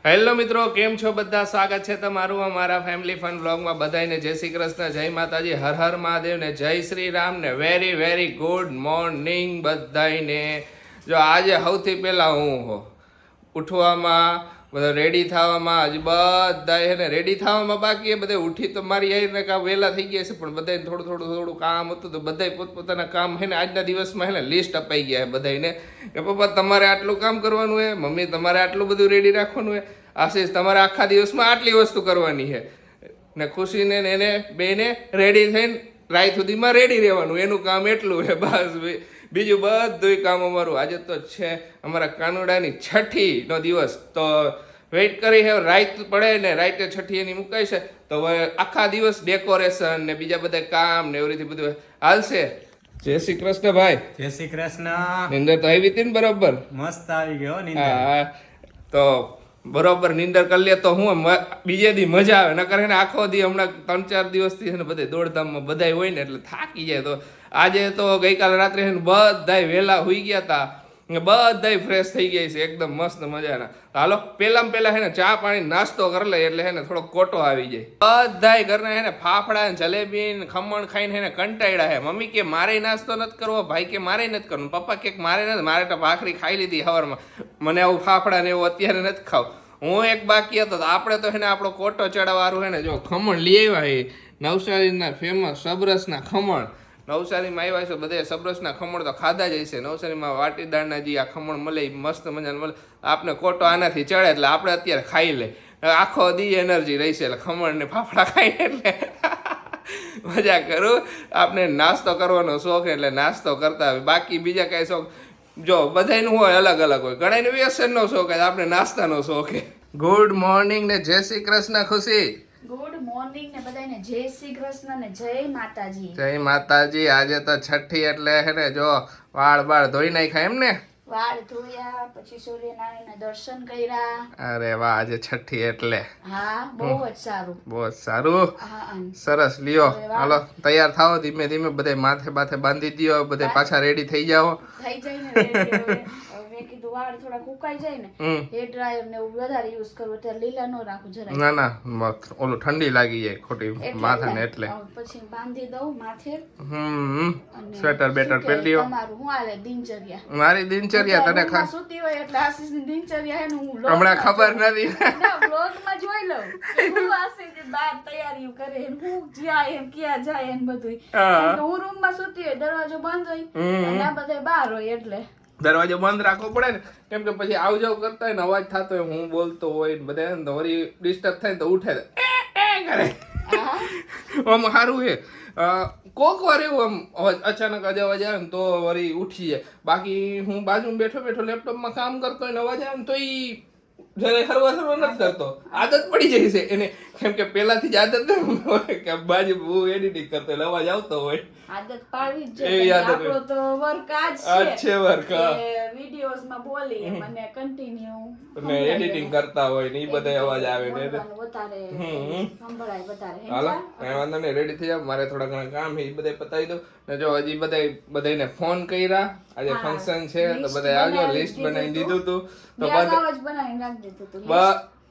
Hello મિત્રો, કેમ છો બધા? સ્વાગત છે તમારું અમારા ફેમિલી ફન વ્લોગમાં. બધાને જય શ્રી કૃષ્ણ, જય માતાજી, હર હર મહાદેવ ને જય શ્રી રામ ને વેરી વેરી ગુડ મોર્નિંગ બધાને. જો આજે સૌથી પહેલા હું ઉઠવામાં બધા રેડી થવામાં હજી બધા એને રેડી થવામાં બાકી એ બધા ઉઠી તો મારી આવીને કામ વહેલા થઈ ગયા છે, પણ બધાને થોડું કામ હતું તો બધા પોતપોતાના કામ હે ને આજના દિવસમાં હે ને લિસ્ટ અપાઈ ગયા છે બધાને કે પપ્પા તમારે આટલું કામ કરવાનું છે, મમ્મી તમારે આટલું બધું રેડી રાખવાનું છે, આશીષ તમારે આખા દિવસમાં આટલી વસ્તુ કરવાની છે ને ખુશીને એને બેને રેડી થઈને રાત સુધીમાં રેડી રહેવાનું, એનું કામ એટલું છે બસ. બીજું બધું કામ અમારું આજે તો છે અમારા કાનુડાની છઠ્ઠીનો દિવસ, તો વેઇટ કરી હે રાત પડે ને રાતે છઠ્ઠી એની મુકાય છે તો હવે આખા દિવસ ડેકોરેશન ને બીજા બધા કામ ને એવી રીતે બધું હાલશે. જય શ્રી કૃષ્ણ ભાઈ. જય શ્રી કૃષ્ણ. નિંદર તો આવી હતી ને બરોબર? મસ્ત આવી ગયો નિંદર. હા, તો બરોબર નિંદર કરી લે તો હું બીજે દી મજા આવે, નકર એને આખો દી હમણાં 3-4 દિવસથી છે ને બધે દોડધામમાં બધાય હોય ને એટલે થાકી જાય. તો આજે તો ગઈકાલે રાત્રે બધાય વહેલા હોઈ ગયા હતા, બધાય ફ્રેશ થઈ ગયા છે એકદમ મસ્ત મજાના. હાલો પહેલામાં પહેલા હે ને ચા પાણી નાસ્તો કરી લે એટલે હે ને થોડો કોટો આવી જાય. બધાય ઘરના હે ને ફાફડા ને જલેબી ને ખમણ ખાઈને હે ને કંટાળ્યા હે. મમ્મી કે મારે નાસ્તો નથી કરવો, ભાઈ કે મારે નથી કરવું, પપ્પા કે મારે નથી, મારે તો ભાખરી ખાઈ લીધી સવારમાં, મને આવું ફાફડા ને એવું અત્યારે નથી ખાવ. હું એક બાકી હતો તો આપણે તો હે ને આપણો કોટો ચડાવવાનું હે ને જો ખમણ લઈ આવ્યા એ નવસારીના ફેમસ સબરસના ખમણ. નવસારીમાં આવ્યા છે બધે સબરસના ખમણ તો ખાધા જ હશે. નવસારીમાં વાટીદાળના જે આ ખમણ મળે એ મસ્ત મજાના મળે, આપણે કોટો આનાથી ચડે એટલે આપણે અત્યારે ખાઈ લે, આખો દી એનર્જી રહેશે એટલે ખમણ ને ફાફડા ખાઈને એટલે મજા કરું. આપણે નાસ્તો કરવાનો શોખ એટલે નાસ્તો કરતા હોય, બાકી બીજા કાંઈ શોખ જો બધાનું હોય અલગ અલગ હોય. ઘણાને વ્યસનનો શોખ હોય, આપણે નાસ્તાનો શોખ છે. ગુડ મોર્નિંગ ને જય શ્રી કૃષ્ણ ખુશી. ગુડ મોર્નિંગ ને બધાને જય શ્રી કૃષ્ણ ને જય માતાજી. જય માતાજી. આજે તો છઠ્ઠી એટલે હે ને જો વાળ ધોઈ નાખ્યા એમ ને? વાળ ધોયા પછી સૂર્યનારાયણના દર્શન કર્યા. અરે વાહ, આજે છઠ્ઠી એટલે હા બહુ જ સારું, બહુ જ સારું. સરસ લ્યો, હાલો તૈયાર થાઓ ધીમે ધીમે, બધા માથે બાંધી દો, બધા પાછા રેડી થઈ જાઓ. થઈ જાય ને ready. મેં કીધું વાળ થોડા સુકાઈ જાય ને હેર ડ્રાયર ને એવું વધારે યુઝ કરવું એટલે લીલા નો રાખું જરાય. ના ઓલું ઠંડી લાગી જાય ખોટી માથાને એટલે પછી બાંધી દઉં માથે. સ્વેટર બેટર પહેરી લ્યો. તમારું હું હાલે દિનચર્યા? મારી દિનચર્યા તને સુતી હોય એટલે આશીષની દિનચર્યા હે ને હું હમણાં ખબર નથી બ્લોગમાં જોઈ લઉં હું આશીષ બહાર તૈયારી કરે હું જાય એમ ક્યાં જાય એમ બધું. હું રૂમમાં સુતી હોય દરવાજો બંધ હોય અને આ બધા બહાર હોય એટલે દરવાજો બંધ રાખવો પડે ને, કેમ કે પછી આવ જાવ કરતા હોય ને અવાજ થતો હોય, હું બોલતો હોય બધા ને તો વળી ડિસ્ટર્બ થાય ને તો ઉઠે કરે. આમ સારું છે કોક વાર એવું આમ અચાનક અવાજ આવે ને તો વળી ઉઠી જાય. બાકી હું બાજુમાં બેઠો લેપટોપમાં કામ કરતો હોય ને અવાજ આવે ને તો ઈ જયારે હરવા નથી કરતો, આદત પડી જાય છે એને, કેમ કે પેલાથી જ આદત હોય કે બાજુ હું એડિટિંગ કરતો એટલે અવાજ આવતો હોય. આદત પાડવી જ જોઈએ. આપણો તો વર્ક આજ છે વર્ક વિડિયોઝ માં બોલી મને કન્ટિન્યુ ને એડિટિંગ કરતા હોય ને ઈ બધા અવાજ આવે ને વધારે સંભળાય વધારે. હાલો કઈ વાંધો નહીં, રેડી થઈ જાવ, મારે થોડા ઘણા કામ છે એ બધા પતાવી દઉં ને જો હજી બધાને ફોન કર્યા, આજે ફંક્શન છે તો બધા આવજો, લિસ્ટ બનાવી દીધું હતું તો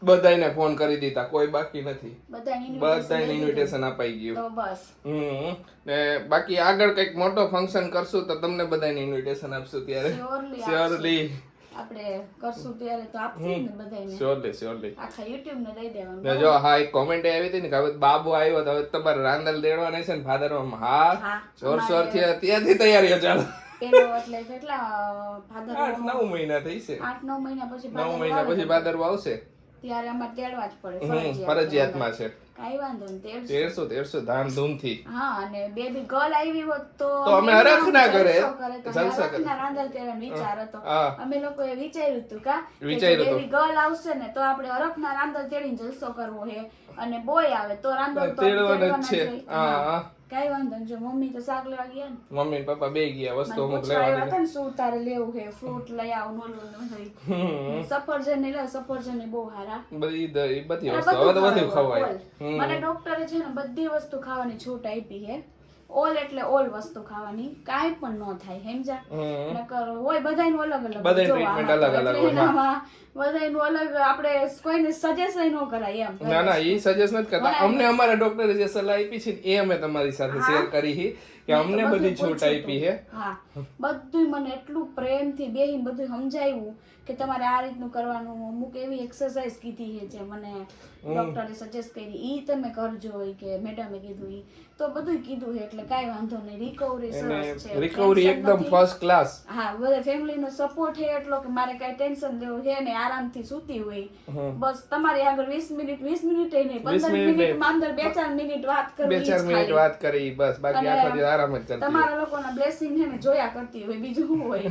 બધાને ફોન કરી દીધા, કોઈ બાકી નથી, બધાને ઇન્વિટેશન અપાઈ ગયું. ને બાકી આગળ કઈક મોટો ફંક્શન કરશું તો તમને બધાને ઇન્વિટેશન આપશું ત્યારે શ્યોરલી આપણે કરશું ત્યારે તો આપશું ને બધાને શ્યોરલી આખા YouTube ને દઈ દેવાનું. ને જો હા એક કોમેન્ટ આવી હતી ને કે હવે બાબુ આવ્યો તો હવે તમારે રાંદલ દેડવાના છે ને ભાદરવામાં. હા જોરશોર થી અત્યારથી તૈયારીઓ ચાલુ. પેલો એટલે કેટલા ભાદર 8-9 મહિના થઈ છે, 8-9 મહિના પછી 9 મહિના પછી ભાદરવા આવશે ત્યારે અમારે તેડવા જ પડે, ફરજિયાતમાં છે. કઈ વાંધો નહીં, 1300 ધામધૂમથી. હા અને બેબી ગર્લ આવી હોત તો અમે હરખ ના કરે, જલસા કરે. રાંદલ તેડવાનો વિચાર હતો, અમે લોકોએ વિચાર્યું હતું બેબી ગર્લ આવશે ને તો આપણે હરખના રાંદલ તેડીને જલસો કરવો છે અને બોય આવે તો રાંદલ તેડવાના છે. કઈ વાંધો નહીં. જો મમ્મી તો શાક લેવા ગયા ને, મમ્મી ને પપ્પા બે ગયા વસ્તુ અમુક લેવા હતા ને શું તારે લેવું છે ફ્રૂટ લઈ આવું નોલું સફરજન ને લે, સફરજન ને બહુ સારા, બધી વસ્તુ હવે તો બધું ખવાય. મને ડોક્ટરે છે ને બધી વસ્તુ ખાવાની છૂટ આપી છે ઓલ એટલે ઓલ વસ્તુ ખાવાની, કાંઈ પણ ન થાય, સમજ્યા? નકર હોય બધાયનું અલગ અલગ, બધાય ટ્રીટમેન્ટ અલગ અલગ હોય. એનામાં બધાયનું અલગ, આપણે કોઈને સજેસ્ટ ન કરાય એમ. ના ના, એ સજેસ્ટ નથી કરતા. અમને અમારા ડોક્ટરે જે સલાહ આપી છે એ અમે તમારી સાથે શેર કરી છે કે અમને બધી છૂટ આપી છે. હા, બધું મને એટલું પ્રેમથી બેહીને બધું સમજાવ્યું કે તમારે આ રીતનું કરવાનું, અમુક એવી એક્સરસાઇઝ કીધી છે જે મને ડોક્ટરે સજેસ્ટ કરી, ઈ તમે કરજો કે મેડમે કીધું ઈ, તો બધું કીધું છે. એટલે કાંઈ વાંધો નહીં, રિકવરી સરસ છે, રિકવરી એકદમ ફર્સ્ટ ક્લાસ. હા, બધા ફેમિલીનો સપોર્ટ છે એટલો કે મારે કાંઈ ટેન્શન લેવું છે ને, આરામથી સૂતી હોય, બસ તમારી આગળ 20 મિનિટ નહીં 15 મિનિટમાં અંદર 2-4 મિનિટ વાત કરવી, 2-4 મિનિટ વાત કરી બસ, બાકી આખો દિવસ આરામ જ કરતી. તમારા લોકોના બ્લેસિંગ છે ને જોયા કરતી હોય, બીજું શું હોય.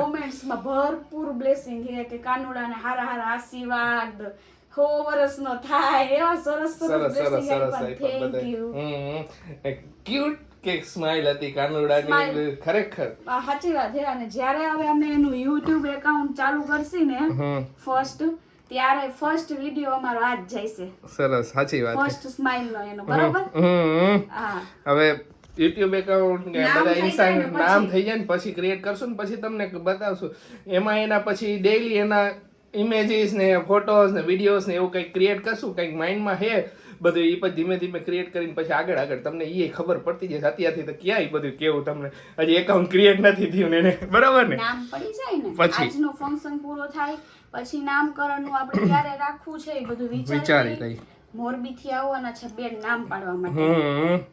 કોમેન્ટ્સમાં ભરપૂર બ્લેસિંગ છે કે કાનુડાને હારા આશીર્વાદ, 100 વર્ષનો થાય, એવા સરસ બ્લેસિંગ આપ્યા. Thank you. ક્યુટ કે સ્માઈલ હતી કાનુડાની, ખરેખર સાચી વાત છે. અને જ્યારે હવે અમે એનું યુટ્યુબ એકાઉન્ટ ચાલુ કરશી ને ફર્સ્ટ, ત્યારે ફર્સ્ટ વિડિયો અમારો આજ જઈશે. સરસ, સાચી વાત. ફર્સ્ટ સ્માઈલ નો એનો, બરોબર. હા, હવે યુટ્યુબ એકાઉન્ટ ને બધા ઇન્સ્ટા નામ થઈ જાય ને પછી ક્રિએટ કરશું ને પછી તમને બતાવશું. એમાં એના પછી ડેઈલી એના ઇમેજીસ ને ફોટોસ ને વિડીયોઝ ને એવું કંઈક ક્રિએટ કરશું, કંઈક માઇન્ડમાં હે બધું, એ પછી ધીમે ધીમે ક્રિએટ કરીને પછી આગળ તમને એ ખબર પડતી જશે. અત્યારથી તો ક્યાંય બધું કેવું, તમને હજી એકાઉન્ટ ક્રિએટ નથી થયું ને એને, બરાબર ને? નામ પડી જાય ને પછી આજનો ફંક્શન પૂરો થાય પછી નામકરણનું આપણે ક્યારે રાખવું છે એ બધું વિચારી લઈ. મોરબી થી આવવાના છે 2 નામ પાડવા માટે.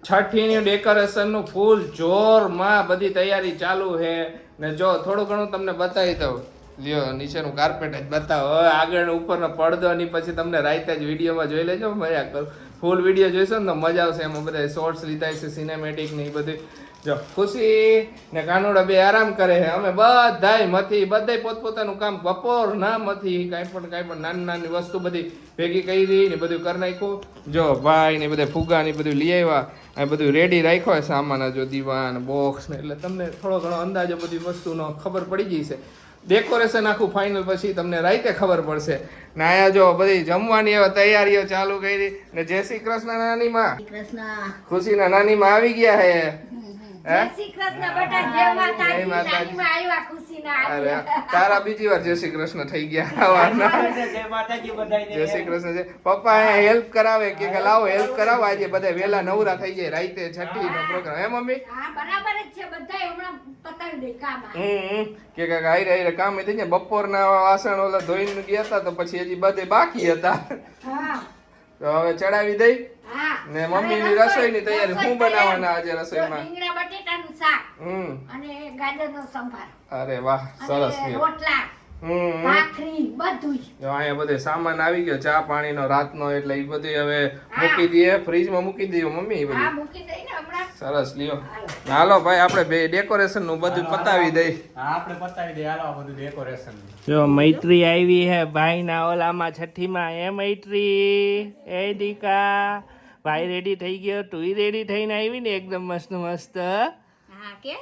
છઠ્ઠીની ડેકોરેશન નું ફૂલ જોરમાં બધી તૈયારી ચાલુ છે ને. જો થોડું ઘણું તમને બતાવી દઉં, લ્યો નીચેનું કાર્પેટ જ બતાવો. હવે આગળ ઉપરનો પડદો ની પછી તમને રાઈતે જ વિડીયોમાં જોઈ લેજો, મજા કરું. ફૂલ વિડીયો જોઈશો ને તો મજા આવશે. એમાં બધા શોર્ટ્સ લીધા છે, સિનેમેટિક ને એ બધી. જો ખુશી ને કાનુડા બે આરામ કરે છે, અમે બધાય પોતપોતાનું કામ બપોર ના મથી કાંઈ પણ નાની વસ્તુ બધી ભેગી કરી ને બધું કરી નાખ્યું. જો ભાઈ ને બધા ફુગા ને બધું લઈ આવ્યા, આ બધું રેડી રાખ્યો સામાન, જો દીવાન બોક્સ ને, એટલે તમને થોડો ઘણો અંદાજો બધી વસ્તુનો ખબર પડી ગઈ છે. ડેકોરેશન આખું ફાઇનલ પછી તમને રાઈતે ખબર પડશે. ને આયા જો બધી જમવાની એવા તૈયારીઓ ચાલુ કરી ને. જય શ્રી કૃષ્ણ નાની માં. ખુશીના નાની માં આવી ગયા હે. તારા બીજી વાર જય શ્રી કૃષ્ણ થઈ ગયા. જય શ્રી કૃષ્ણ છે. પપ્પા હેલ્પ કરાવે કે લાવો હેલ્પ કરાવો, આજે બધા વેલા નવરા થઈ જાય, રાઈતે છઠ્ઠી નો પ્રોગ્રામ. હે મમ્મી? કે કાકા આઈ કામ થઈ જાય. બપોરના વાસણ ઓલા ધોઈને ગયા હતા તો પછી હજી બધે બાકી હતા, તો હવે ચડાવી દઈ ને. મમ્મી ની રસોઈ ની તૈયારી શું બનાવવાના આજે રસોઈમાં? બટેટાનું શાક અને ગાજરનો સંભાર. અરે વાહ, સરસ. રોટલા, ભાખરી, બધું. જો અહીંયા બધે સામાન આવી ગયો, ચા પાણીનો રાતનો, એટલે એ બધું હવે મૂકી દઈએ, ફ્રીજમાં મૂકી દઈએ મમ્મી. એ બધું મૂકી દઈને હમણાં. સરસ, લ્યો. હાલો ભાઈ, આપણે બે ડેકોરેશન નું બધું પતાવી દઈ. આપણે પતાવી દઈએ, હાલો બધું ડેકોરેશન. જો મૈત્રી આવી હે ભાઈ ના ઓલામાં છઠ્ઠીમાં. એ મૈત્રી, એ દીકા, ભાઈ રેડી થઈ ગયો, તું રેડી થઈને આવી ને એકદમ મસ્ત મસ્ત. હા કે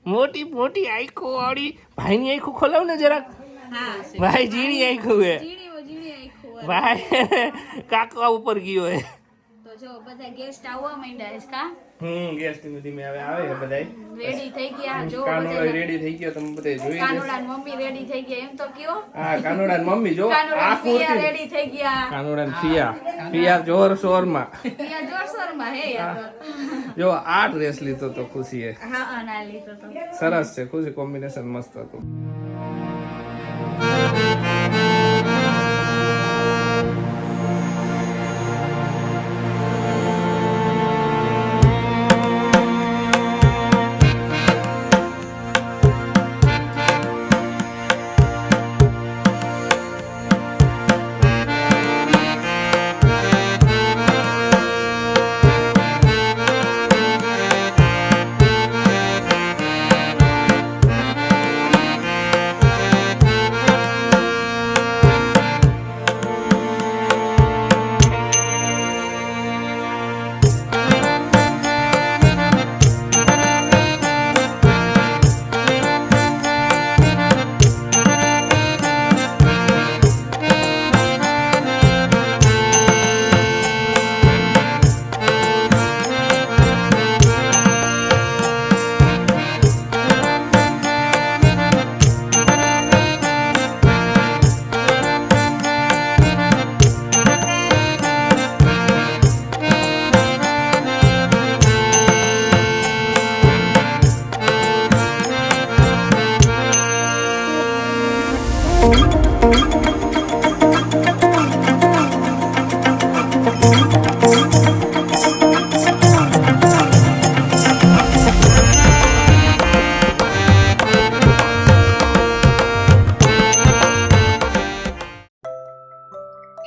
મોટી મોટી આંખો વાળી. ભાઈ ની આંખો ખોલાવ ને જરાક. ભાઈ ઝીણી આંખો હે. ભાઈ કાકા ઉપર ગયો હે. તો જો બધા ગેસ્ટ આવવા માંડ્યા છે કા. ગેસ્ટ ધીમે ધીમે આવે છે બધા. રેડી થઈ ગયા. જો કાનુડા રેડી થઈ ગયો, તમે બધે જોઈ લો. કાનુડા ની મમ્મી રેડી થઈ ગયા એમ તો કયો. હા, કાનુડા ની મમ્મી જો આ કુર્તી રેડી થઈ ગયા. કાનુડા ની પિયા જોર શોર માં. પિયા જોર શોર માં હે યાર. જો આ ડ્રેસ લીધો તો ખુશીએ. હા, ના લીધો તો. સરસ છે ખુશી, કોમ્બિનેશન મસ્ત હતું.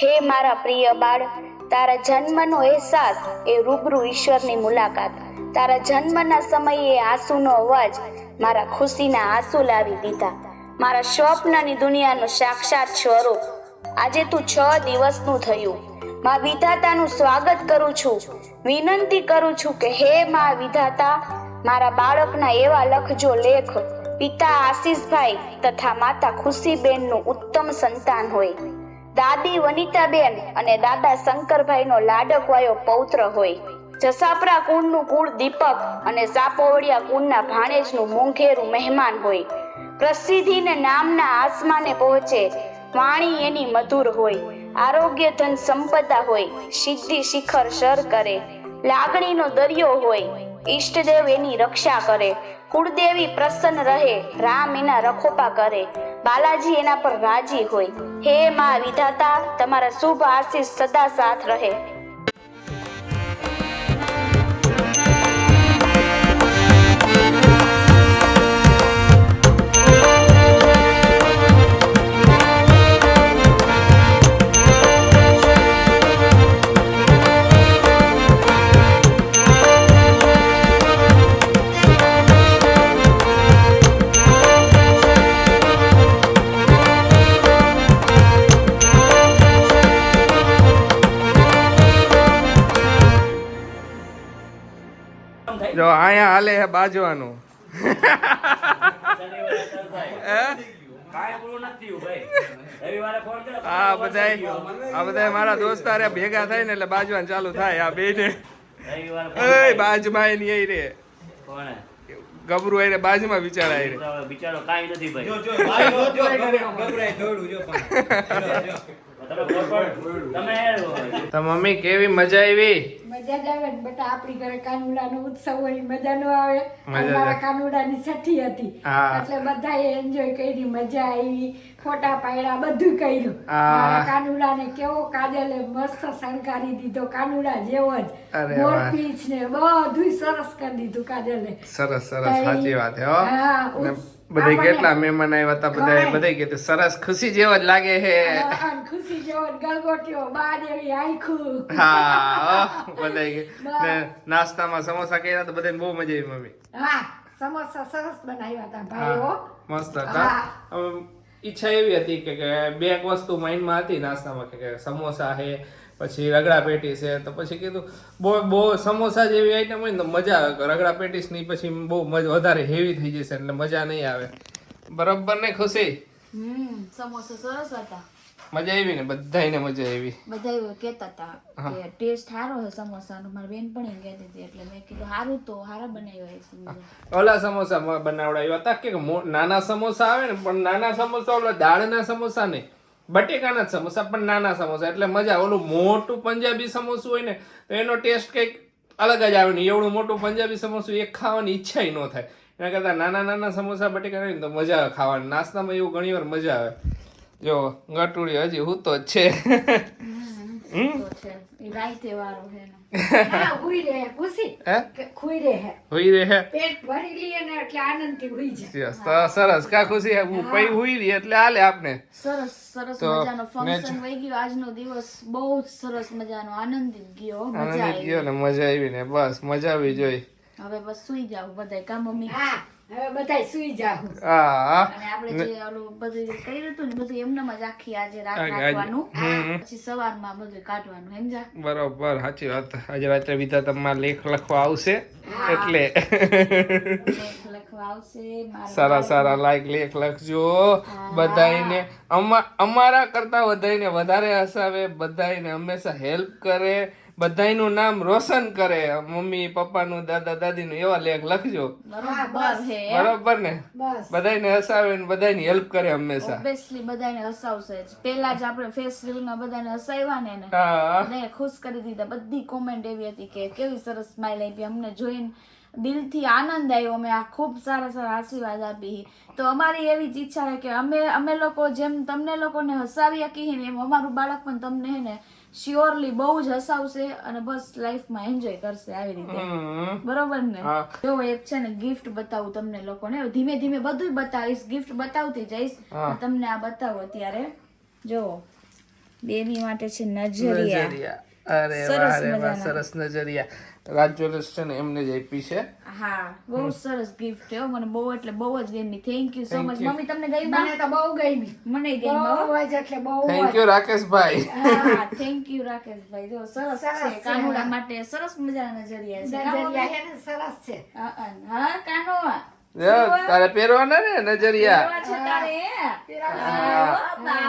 હે મારા પ્રિય બાળ, તારા જન્મનો અહેસાસ એ રૂબરૂ ઈશ્વરની મુલાકાત. તારા જન્મના સમયે આંસુનો અવાજ મારા ખુશીના આંસુ લાવી દીધા. મારા સ્વપ્નની દુનિયાનું સાક્ષાત સ્વરૂપ આજે તું 6 દિવસનું થયું. મા વિધાતાનું સ્વાગત કરું છું. વિનંતી કરું છું કે હે મા વિધાતા, મારા બાળકના એવા લખજો લેખ પિતા આશીષભાઈ તથા માતા ખુશીબેનનું ઉત્તમ સંતાન હોય, દાદી વનિતાબેન અને દાદા શંકરભાઈનો લાડકવાયો પૌત્ર હોય, જસાપરા કુળનું કુળ દીપક અને સાપોવડિયા કુળના ભાણેજનું મોંઘેરું મહેમાન હોય, પ્રસિદ્ધિને નામના આસમાને પહોંચે, વાણી એની મધુર હોય, આરોગ્ય ધન સંપદા હોય, સિદ્ધિ શિખર સર કરે, લાગણીનો દરિયો હોય, ઈષ્ટદેવ એની રક્ષા કરે, કુળદેવી પ્રસન્ન રહે, રામ એના રખોપા કરે, બાલાજી એના પર રાજી હોય. હે મા વિધાતા, તમારા શુભ આશીષ સદા સાથ રહે. જો અહીંયા હાલે હે બાજવાનું. આ બધાય મારા દોસ્તારે ભેગા થાય ને એટલે બાજવાનું ચાલુ થાય. આ બે ને બાજમાં ની રે ગબરું આઈ રે બાજમાં બિચારા આઈ રે બિચારો કાઈ નથી ભાઈ. તો મમ્મી કેવી મજા આવી? મજા જ આવે ને બેટા. આપણી ઘરે કાનુડાનો ઉત્સવ હોય, મજા નો આવે. મારા કાનુડાની છઠ્ઠી હતી એટલે બધાએ એન્જોય કરી, મજા આવી, ફોટા પાડ્યા, બધું કર્યું. મારા કાનુડાને કેવો કાજલે મસ્ત શણગારી દીધો, કાનુડા જેવો જ મોરપીંછ ને બધું સરસ કરી દીધું કાજલે. સરસ સરસ, સાચી વાત હે. બધા કેટલા મહેમાન આવ્યા હતા, બધા કીધું સરસ, ખુશી જેવો જ લાગે છે. ખુશી જેવો ગલગોટ્યો, બાર એવી આખું. હા, બધા નાસ્તામાં સમોસા કર્યા તો બધાને બહુ મજા આવી મમ્મી. હા, સમોસા સરસ બનાવ્યા હતા ભાઈઓ, મસ્ત હતા. ઈચ્છા એવી હતી કે બે વસ્તુ માઇન્ડમાં હતી નાસ્તામાં, કે સમોસા છે પછી રગડા પેટીસ છે. તો પછી કીધું બહુ સમોસા જેવી આઈટમ હોય ને તો મજા આવે. રગડા પેટીસ ની પછી બહુ વધારે હેવી થઈ જશે એટલે મજા નહીં આવે. બરોબર ને ખુશી? સમોસા સરસ હતા. મજા આવી ને? બધાને મજા આવી. બધા કહેતા હતા કે ટેસ્ટ સારો છે સમોસાનો. મારી બેન પણ એમ કહેતી હતી એટલે મેં કીધું સારું, તો સારા બનાવ્યા હશે. ઓલા સમોસા બનાવડાવ્યા હતા કે નાના સમોસા આવે ને, પણ નાના સમોસા ઓલા દાળના સમોસા નહીં, બટેકાના સમોસા પણ નાના સમોસા એટલે મજા. ઓલું મોટું પંજાબી સમોસું હોય ને તો એનો ટેસ્ટ કંઈક અલગ જ આવે ને. એવડું મોટું પંજાબી સમોસું એક ખાવાની ઈચ્છા ન થાય. એના કરતા નાના નાના સમોસા બટેકા ને તો મજા આવે ખાવાની. નાસ્તામાં એવું ઘણી વાર મજા આવે. જો ગટુડી હજી હું તો જ છે. રાઈતે વાળો છે ને. હા, હુઈ રહે ખુશી. ખુઈ રહે. હુઈ રહે. પેટ ભરી લઈએ ને એટલે આનંદથી હુઈ જાય. સરસ કા ખુશી, પઈ હુઈ રહી એટલે હાલે આપને. સરસ સરસ મજાનો ફંક્શન વહી ગયો. આજનો દિવસ બહુ જ સરસ મજાનો આનંદિત ગયો. મજા આવી ગયો ને, મજા આવી ને, બસ મજા આવી જોઈ. હવે બસ સુઈ જાવ બધા કામ મમ્મી. હા, હવે બધાય સુઈ જાવ. અને આપણે જે ઓલું બધું કર્યું હતું ને બધું એમનેમ જ આખી આજે રાત રાખવાનું, પછી સવારમાં બધું કાઢવાનું. સમજા? બરોબર, સાચી વાત. આજે રાત્રે વિધાતામાં લેખ લખવા આવશે એટલે લેખ લખવા આવશે. સારા સારા લેખ લખજો. બધાને અમારા કરતા બધાને વધારે હસાવે, બધાને હંમેશા હેલ્પ કરે, બધાયનું નામ રોશન કરે. મમ્મી પપ્પાનું, દાદા દાદીનું એવા લેખ લખજો. બરોબર ને? બધાયને હસાવે ને બધાયની હેલ્પ કરે હંમેશા. ઓબ્વિયસલી બધાને હસાવશે જ. પહેલા જ આપણે ફેસ રીલમાં બધાને હસાવ્યા ને ને ખુશ કરી દીધા. બધી કોમેન્ટ એવી હતી કે કેવી સરસ સ્માઈલ આપી, અમને જોઈને દિલથી આનંદ આવ્યો. અમે આ ખૂબ સારા સારા આશીર્વાદ આપી. તો અમારી એવી જ ઈચ્છા છે કે અમે લોકો જેમ તમને લોકોને હસાવી શકીએ ને એમ અમારું બાળક પણ તમને હે ને શ્યોરલી બહુ જ હસાવશે અને બસ લાઈફમાં એન્જોય કરશે આવી રીતે. બરોબર ને? જો એક છે ને ગિફ્ટ બતાવું તમને લોકોને, ધીમે ધીમે બધું બતાવીશ, ગિફ્ટ બતાવતી જઈશ. તમને આ બતાવો અત્યારે. જો બેની માટે છે નજરિયા. નજરિયા. અરે સરસ વાહ રે વાહ, મજાના. સરસ નજરિયા. રાજ જ્વેલર્સ છે ને એમને જ આપી છે. હા બહુ સરસ ગિફ્ટ છે હો. મને બહુ એટલે બહુ જ ગમી. Thank you so Thank much. you. Mummy તમને ગઈ મને તો બહુ ગમી. મને ગઈ બહુ જ એટલે બહુ થેન્ક જ. યુ રાકેશભાઈ. હા થેન્ક યુ રાકેશભાઈ. જો સરસ સરસ છે છે. કાનુડા માટે સરસ મજાના નજરિયા છે. નજરિયા હે ને સરસ છે. હા કાનો જો, તારે પહેરવાના ને નજરિયા. કેવા છે તારે હા, બા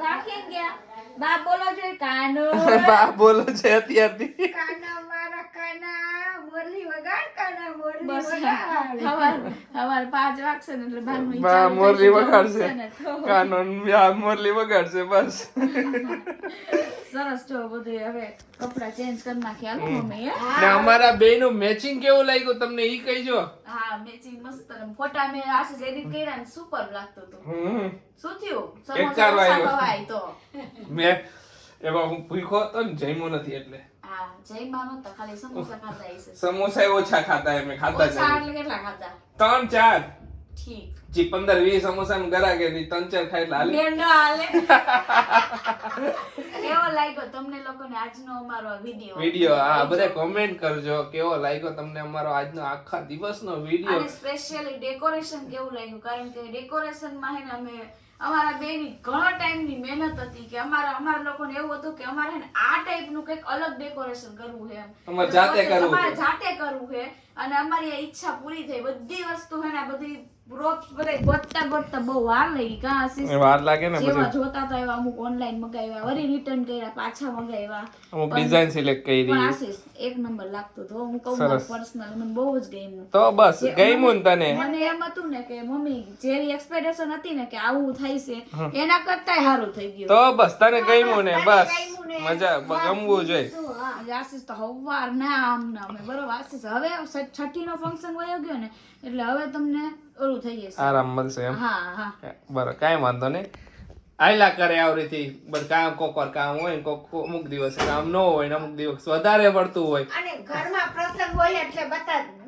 રાખી ગયા. બા બોલો જોઈએ કાનો. બા બોલો છે અત્યારથી. કાના મારા કાના મોરલી વગાડ કાના મોરલી બસ વગાડ. હવાર 5 વાગશે ને એટલે બારનું ઈ બા ચાલુ મોરલી થશે, જો વગાડશે. ઉઠશે ને તો. કાનો મોરલી વગાડશે બસ. સરસ જો બધું હવે કપડા ચેન્જ કરી નાખ્યા હાલો મમ્મી હે ને અમારા બેયનું મેચિંગ કેવું લાગ્યું તમને ઈ કહીજો. હા મેચિંગ મસ્ત ફોટા મેં આશીષ એડિટ કર્યા ને સુપર લાગતું હતું. હમ. શું થયું? એક સમોસા ચાર ઓછા વાગ્યો. ખવાય તો. મેં એમાં હું ભૂખ્યો હતો ને જમ્યો નથી એટલે હા જયમાં નહોતા ખાલી સમોસા ખાધા હશે. સમોસા ઓછા ખાતા એમ ખાતા જ ઓછા નથી. એટલે કેટલા ખાધા? 3-4 ઠીક. જી 15-20 સમોસા નું ગરા કે 3-4 ખાય એટલે હાલે. બેન નો હાલે. કેવો લાગ્યો તમને લોકોને આજનો અમારો વિડિયો આ બધા કોમેન્ટ કરજો કેવો લાગ્યો તમને અમારો આજનો આખા દિવસનો વિડિયો. અને સ્પેશિયલી ડેકોરેશન કેવું લાગ્યું કારણ કે ડેકોરેશન માં હે ને અમે અમારા બેની ઘણા ટાઈમની મહેનત હતી કે અમારા લોકોને એવું હતું કે અમારે હે ને આ ટાઈપનું કંઈક અલગ ડેકોરેશન કરવું છે એમ. અમારે જાતે કરવું અમારે છે. જાતે કરવું છે અને અમારી આ ઈચ્છા પૂરી થઈ. બધી વસ્તુ હે ને આ બધી પ્રોપ્સ બધા ગોતતા બહુ વાર લાગી કા આશીષ? વાર લાગે ને જેવા બધું. જોતા હતા એવા અમુક ઓનલાઈન મગાવ્યા વળી રિટર્ન કર્યા પાછા મગાવ્યા અમુક ડિઝાઇન સિલેક્ટ પણ કરી. આશીષ એક નંબર લાગતો હતો. હું કહું સરસ. પર્સનલી મને બહુ જ ગમ્યું. તો બસ ગમ્યું ને તને? મને એમ હતું ને કે મમ્મી જેવી એક્સપેક્ટેશન હતી ને કે આવું થાય છે એના કરતાય સારું થઈ ગયું. તો બસ તને ગમ્યું ને બસ મજા ગમવું જોઈએ. આજે આશીષ તો હવાર ના આમ ના અમે બરોબર આશીષ હવે 6ઠ્ઠી નો ફંક્શન વયો ગયો ને એટલે હવે તમને ઓલું થઈ જશે. આરામ મળશે એમ. હા હા બરાબર કાંઈ વાંધો નહીં. આયલા કરે આવરીથી બસ કામ કોકવાર કામ હોય ને કોક અમુક દિવસ કામ ન હોય ને અમુક દિવસ વધારે પડતું હોય. અને ઘરમાં પ્રસંગ હોય એટલે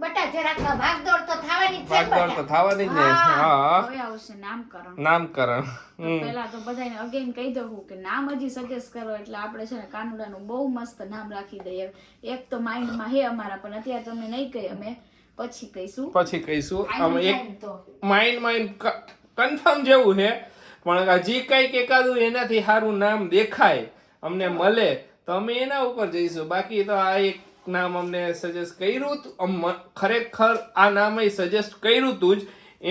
બટા જરાક ભાગદોડ તો થવાની જ છે ભાગદોડ તો થવાની જ ને. હા હવે આવશે નામકરણ. નામકરણ. તો પહેલા તો બધાને અગેન કહી દઉં કે નામ હજી સજેસ્ટ કરો એટલે આપણે છે ને કાનુડાનું બહુ મસ્ત નામ રાખી દઈએ. એક તો માઇન્ડમાં હે અમારા પણ અત્યારે તમને નહીં કહી અમે પછી કહીશું. અમે એક માઇન્ડ કન્ફર્મ જેવું છે પણ હજી કઈક એકાદું એનાથી સારું નામ દેખાય અમને મળે તો અમે એના ઉપર જઈશું. બાકી તો આ એક નામ અમને સજેસ્ટ કર્યું ખરેખર આ નામ સજેસ્ટ કર્યું તું જ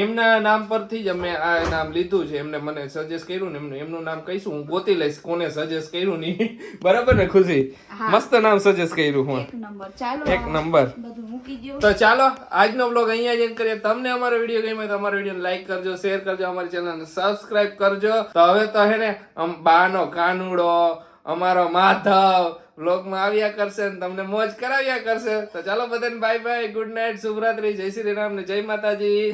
એમના નામ પરથી જ અમે આ નામ લીધું છે. એમને મને સજેસ્ટ કર્યું ને એમનું નામ કહીશું હું ગોતી લઈશ કોને સજેસ્ટ કર્યું નહીં. બરાબર ને ખુશી? મસ્ત નામ સજેસ્ટ કર્યું હું. એક નંબર. ચાલો એક નંબર. બધું મૂકી દો. તો ચાલો આજનો બ્લોગ અહીંયા જ કરીએ. તમને અમારો વિડીયો ગમ્યો તો અમારો વિડીયો લાઈક કરજો, શેર કરજો, અમારી ચેનલને સબસ્ક્રાઇબ કરજો. તો હવે તો હે ને બાનો કાનુડો અમારો માધવ બ્લોગમાં આવ્યા કરશે ને તમને મોજ કરાવ્યા કરશે. તો ચાલો બધાને બાય બાય, ગુડ નાઇટ, શુભરાત્રી, જય શ્રી રામ ને જય માતાજી.